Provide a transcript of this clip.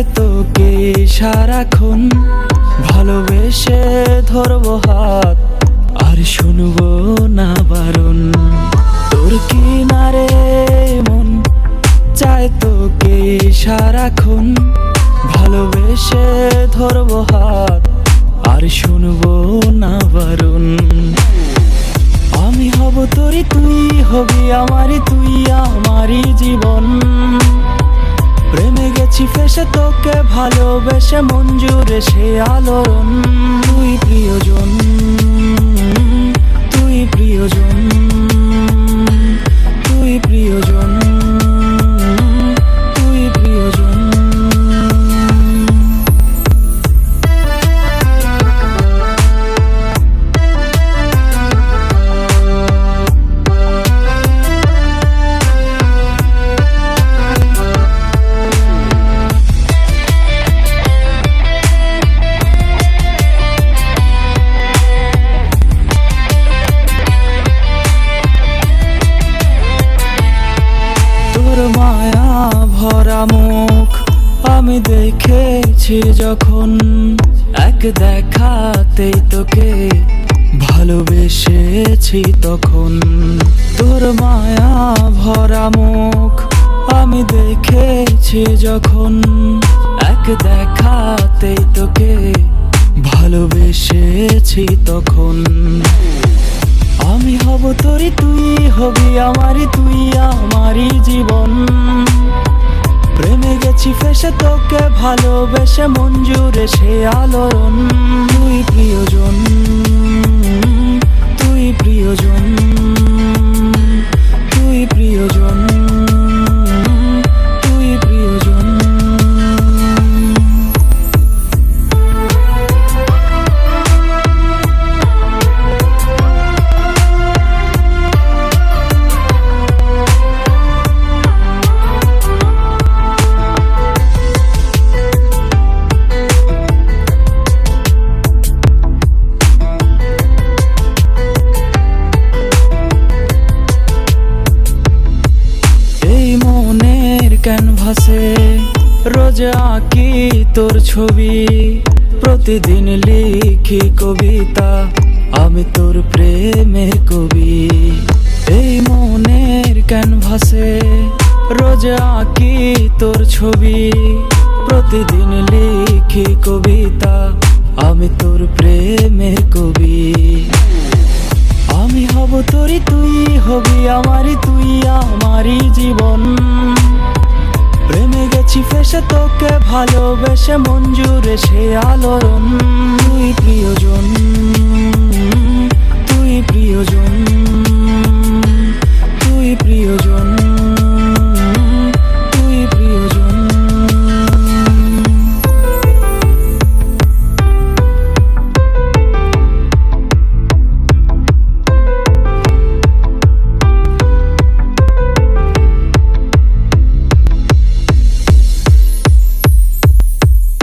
চায় তোকে সারাক্ষণ ভালোবেসে ধরবো হাত আর শুনবো না বারণ। তোর কিনারে মন চায় তোকে সারাক্ষণ ভালোবেসে ধরবো হাত আর শুনবো না বারণ। আমি হব তোরই, তুই হবি আমারই, তুই আমারই জীবন। প্রেমে গেছি ফেসে তোকে ভালোবেসে মন জুড়ে সে আলোড়ন। তুই প্রিয়জন, তুই প্রিয়জন, তুই প্রিয়জন, তুই প্রিয়জন। মায়া ভরা মুখ আমি দেখেছি যখন, এক দেখাতেই তোকে ভালোবেসেছি তখন। তোর মায়া ভরা মুখ আমি দেখেছি যখন, এক দেখাতেই তোকে ভালোবেসেছি তখন। আমি হব তোরই, তুই হবি আমারই, তুই আমারই জীবন। প্রেমে গেছি ফেসে তোকে ভালোবেসে মন জুড়ে সে আলোড়ন। তুই প্রিয়জন, তুই প্রিয়জন, তুই প্রিয়জন, তুই প্রিয়জন। ক্যানভাসে রোজ আঁকি তোর ছবি, প্রতিদিন লিখি কবিতা আমি তোর প্রেমের কবি। এই মনের ক্যানভাসে রোজ আঁকি তোর ছবি, প্রতিদিন লিখি কবিতা আমি তোর প্রেমের কবি। আমি হব তোরই, তুই হবি আমারই, তুই আমারই জীবন। প্রেমে গেছি ফেসে তোকে ভালোবেসে মন জুড়ে সে আলোড়ন। তুই প্রিয়জন, তুই প্রিয়জন, তুই প্রিয়জন।